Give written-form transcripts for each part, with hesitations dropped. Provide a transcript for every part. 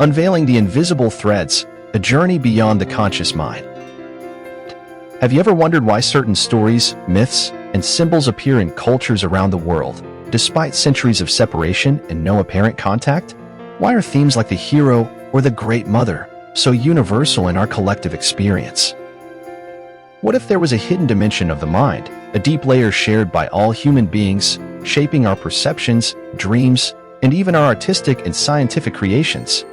unveiling the invisible threads, a journey beyond the conscious mind. Have you ever wondered why certain stories, myths, and symbols appear in cultures around the world, despite centuries of separation and no apparent contact? Why are themes like the hero or the great mother so universal in our collective experience? What if there was a hidden dimension of the mind, a deep layer shared by all human beings, shaping our perceptions, dreams, and even our artistic and scientific creations?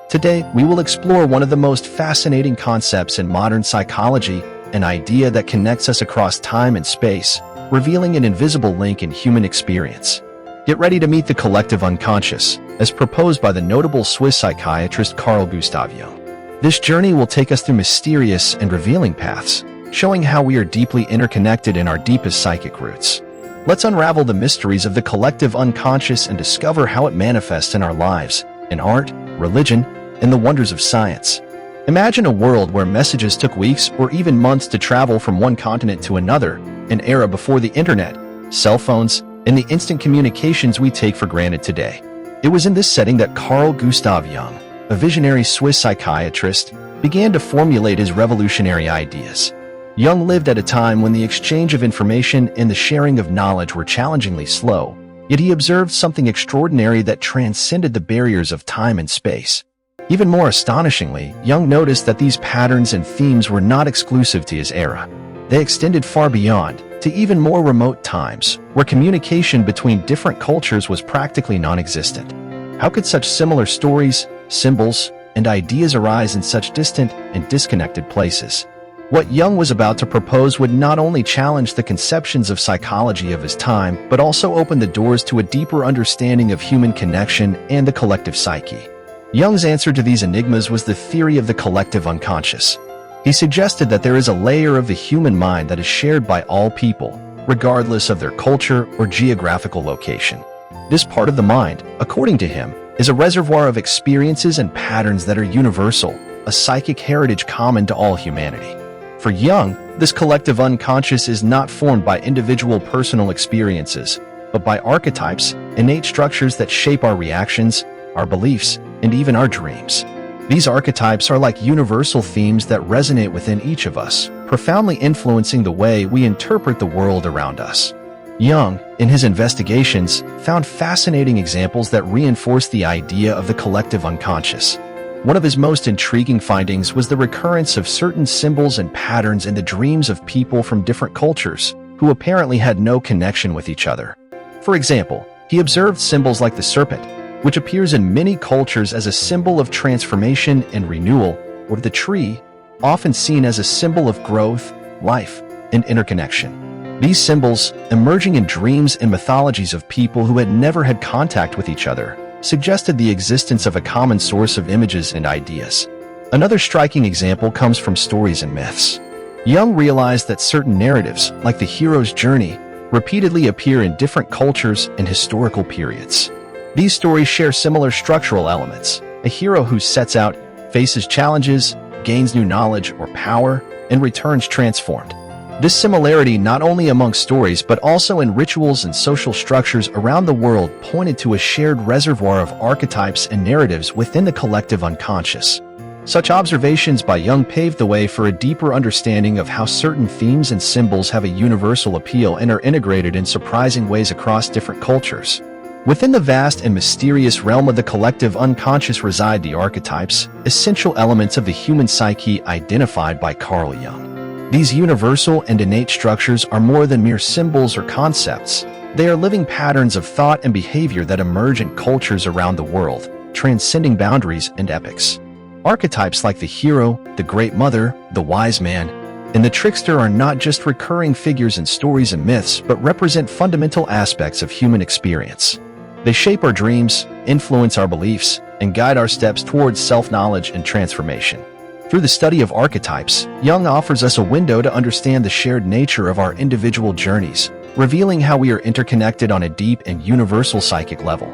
Today, we will explore one of the most fascinating concepts in modern psychology, an idea that connects us across time and space, revealing an invisible link in human experience. Get ready to meet the collective unconscious, as proposed by the notable Swiss psychiatrist Carl Jung. This journey will take us through mysterious and revealing paths, showing how we are deeply interconnected in our deepest psychic roots. Let's unravel the mysteries of the collective unconscious and discover how it manifests in our lives, in art, religion, and the wonders of science. Imagine a world where messages took weeks or even months to travel from one continent to another, an era before the internet, cell phones, and the instant communications we take for granted today. It was in this setting that Carl Jung, a visionary Swiss psychiatrist, began to formulate his revolutionary ideas. Jung lived at a time when the exchange of information and the sharing of knowledge were challengingly slow, yet he observed something extraordinary that transcended the barriers of time and space. Even more astonishingly, Jung noticed that these patterns and themes were not exclusive to his era. They extended far beyond, to even more remote times, where communication between different cultures was practically non-existent. How could such similar stories, symbols, and ideas arise in such distant and disconnected places? What Jung was about to propose would not only challenge the conceptions of psychology of his time, but also open the doors to a deeper understanding of human connection and the collective psyche. Jung's answer to these enigmas was the theory of the collective unconscious. He suggested that there is a layer of the human mind that is shared by all people, regardless of their culture or geographical location. This part of the mind, according to him, is a reservoir of experiences and patterns that are universal, a psychic heritage common to all humanity. For Jung, this collective unconscious is not formed by individual personal experiences, but by archetypes, innate structures that shape our reactions, our beliefs, and even our dreams. These archetypes are like universal themes that resonate within each of us, profoundly influencing the way we interpret the world around us. Jung, in his investigations, found fascinating examples that reinforce the idea of the collective unconscious. One of his most intriguing findings was the recurrence of certain symbols and patterns in the dreams of people from different cultures, who apparently had no connection with each other. For example, he observed symbols like the serpent, which appears in many cultures as a symbol of transformation and renewal, or the tree, often seen as a symbol of growth, life, and interconnection. These symbols, emerging in dreams and mythologies of people who had never had contact with each other, suggested the existence of a common source of images and ideas. Another striking example comes from stories and myths. Jung realized that certain narratives, like the hero's journey, repeatedly appear in different cultures and historical periods. These stories share similar structural elements: a hero who sets out, faces challenges, gains new knowledge or power, and returns transformed. This similarity not only among stories but also in rituals and social structures around the world pointed to a shared reservoir of archetypes and narratives within the collective unconscious. Such observations by Jung paved the way for a deeper understanding of how certain themes and symbols have a universal appeal and are integrated in surprising ways across different cultures. Within the vast and mysterious realm of the collective unconscious reside the archetypes, essential elements of the human psyche identified by Carl Jung. These universal and innate structures are more than mere symbols or concepts. They are living patterns of thought and behavior that emerge in cultures around the world, transcending boundaries and epochs. Archetypes like the hero, the great mother, the wise man, and the trickster are not just recurring figures in stories and myths, but represent fundamental aspects of human experience. They shape our dreams, influence our beliefs, and guide our steps towards self-knowledge and transformation. Through the study of archetypes, Jung offers us a window to understand the shared nature of our individual journeys, revealing how we are interconnected on a deep and universal psychic level.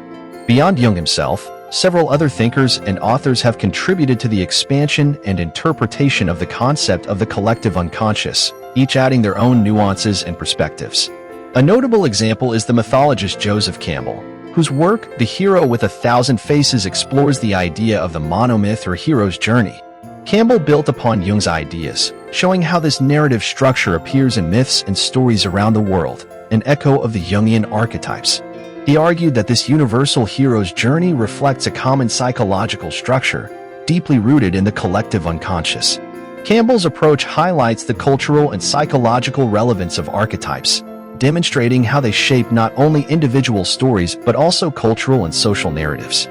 Beyond Jung himself, several other thinkers and authors have contributed to the expansion and interpretation of the concept of the collective unconscious, each adding their own nuances and perspectives. A notable example is the mythologist Joseph Campbell, whose work, The Hero with a Thousand Faces, explores the idea of the monomyth or hero's journey. Campbell built upon Jung's ideas, showing how this narrative structure appears in myths and stories around the world, an echo of the Jungian archetypes. He argued that this universal hero's journey reflects a common psychological structure, deeply rooted in the collective unconscious. Campbell's approach highlights the cultural and psychological relevance of archetypes, demonstrating how they shape not only individual stories but also cultural and social narratives.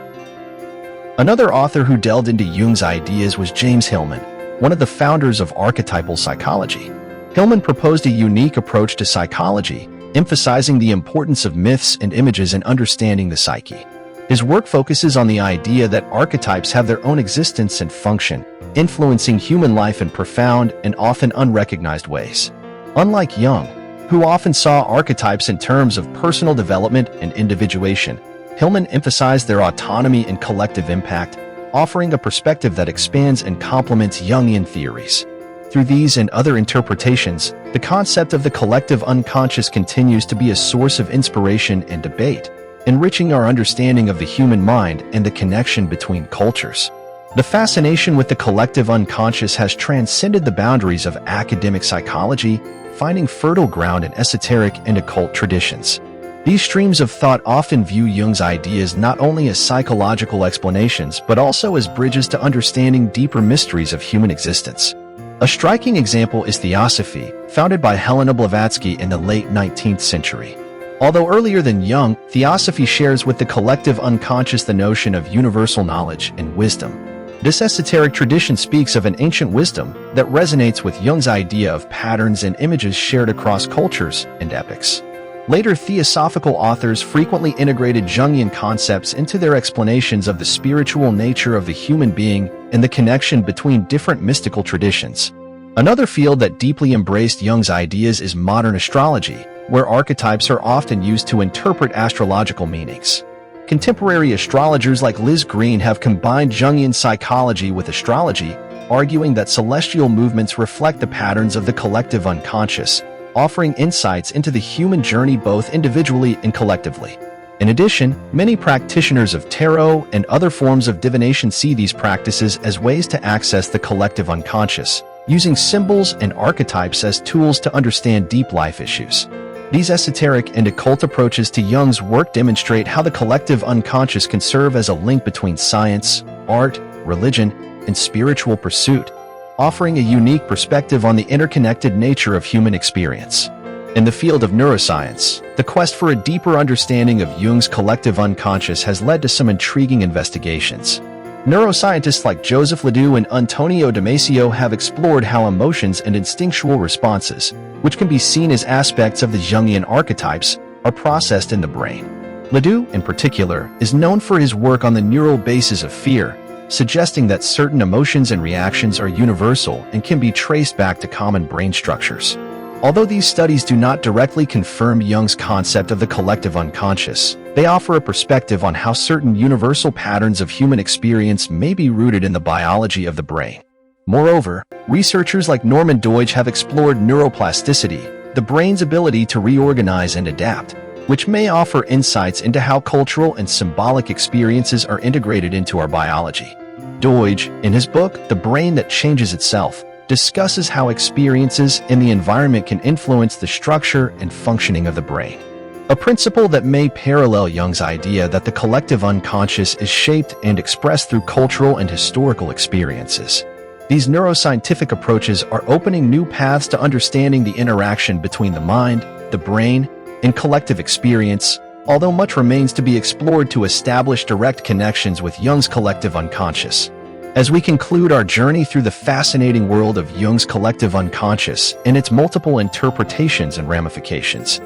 Another author who delved into Jung's ideas was James Hillman, one of the founders of archetypal psychology. Hillman proposed a unique approach to psychology, emphasizing the importance of myths and images in understanding the psyche. His work focuses on the idea that archetypes have their own existence and function, influencing human life in profound and often unrecognized ways. Unlike Jung, who often saw archetypes in terms of personal development and individuation, Hillman emphasized their autonomy and collective impact, offering a perspective that expands and complements Jungian theories. Through these and other interpretations, the concept of the collective unconscious continues to be a source of inspiration and debate, enriching our understanding of the human mind and the connection between cultures. The fascination with the collective unconscious has transcended the boundaries of academic psychology, finding fertile ground in esoteric and occult traditions. These streams of thought often view Jung's ideas not only as psychological explanations but also as bridges to understanding deeper mysteries of human existence. A striking example is Theosophy, founded by Helena Blavatsky in the late 19th century. Although earlier than Jung, Theosophy shares with the collective unconscious the notion of universal knowledge and wisdom. This esoteric tradition speaks of an ancient wisdom that resonates with Jung's idea of patterns and images shared across cultures and epochs. Later theosophical authors frequently integrated Jungian concepts into their explanations of the spiritual nature of the human being and the connection between different mystical traditions. Another field that deeply embraced Jung's ideas is modern astrology, where archetypes are often used to interpret astrological meanings. Contemporary astrologers like Liz Green have combined Jungian psychology with astrology, arguing that celestial movements reflect the patterns of the collective unconscious, offering insights into the human journey both individually and collectively. In addition, many practitioners of tarot and other forms of divination see these practices as ways to access the collective unconscious, using symbols and archetypes as tools to understand deep life issues. These esoteric and occult approaches to Jung's work demonstrate how the collective unconscious can serve as a link between science, art, religion, and spiritual pursuit, offering a unique perspective on the interconnected nature of human experience. In the field of neuroscience, the quest for a deeper understanding of Jung's collective unconscious has led to some intriguing investigations. Neuroscientists like Joseph LeDoux and António Damásio have explored how emotions and instinctual responses, which can be seen as aspects of the Jungian archetypes, are processed in the brain. LeDoux, in particular, is known for his work on the neural basis of fear, suggesting that certain emotions and reactions are universal and can be traced back to common brain structures. Although these studies do not directly confirm Jung's concept of the collective unconscious, they offer a perspective on how certain universal patterns of human experience may be rooted in the biology of the brain. Moreover, researchers like Norman Doidge have explored neuroplasticity, the brain's ability to reorganize and adapt, which may offer insights into how cultural and symbolic experiences are integrated into our biology. Doidge, in his book, The Brain That Changes Itself, discusses how experiences in the environment can influence the structure and functioning of the brain, a principle that may parallel Jung's idea that the collective unconscious is shaped and expressed through cultural and historical experiences. These neuroscientific approaches are opening new paths to understanding the interaction between the mind, the brain, and collective experience, although much remains to be explored to establish direct connections with Jung's collective unconscious. As we conclude our journey through the fascinating world of Jung's collective unconscious and its multiple interpretations and ramifications,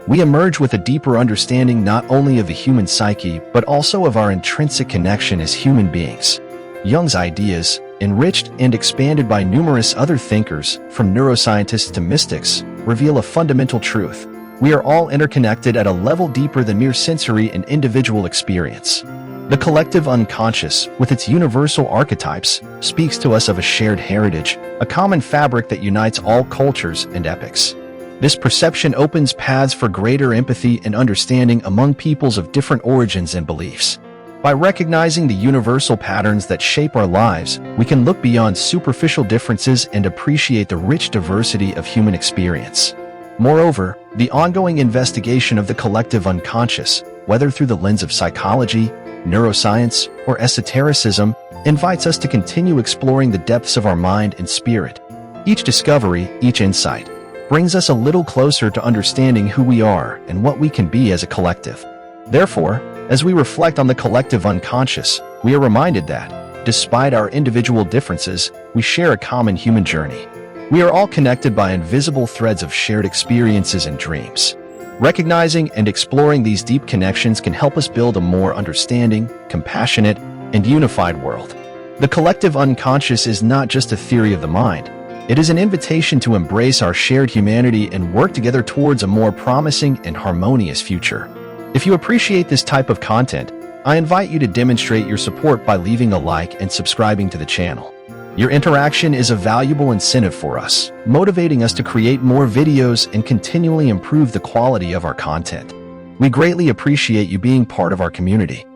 we emerge with a deeper understanding not only of the human psyche but also of our intrinsic connection as human beings. Jung's ideas, enriched and expanded by numerous other thinkers, from neuroscientists to mystics, reveal a fundamental truth. We are all interconnected at a level deeper than mere sensory and individual experience. The collective unconscious, with its universal archetypes, speaks to us of a shared heritage, a common fabric that unites all cultures and epochs. This perception opens paths for greater empathy and understanding among peoples of different origins and beliefs. By recognizing the universal patterns that shape our lives, we can look beyond superficial differences and appreciate the rich diversity of human experience. Moreover, the ongoing investigation of the collective unconscious, whether through the lens of psychology, neuroscience, or esotericism, invites us to continue exploring the depths of our mind and spirit. Each discovery, each insight, brings us a little closer to understanding who we are and what we can be as a collective. Therefore, as we reflect on the collective unconscious, we are reminded that, despite our individual differences, we share a common human journey. We are all connected by invisible threads of shared experiences and dreams. Recognizing and exploring these deep connections can help us build a more understanding, compassionate, and unified world. The collective unconscious is not just a theory of the mind. It is an invitation to embrace our shared humanity and work together towards a more promising and harmonious future. If you appreciate this type of content, I invite you to demonstrate your support by leaving a like and subscribing to the channel. Your interaction is a valuable incentive for us, motivating us to create more videos and continually improve the quality of our content. We greatly appreciate you being part of our community.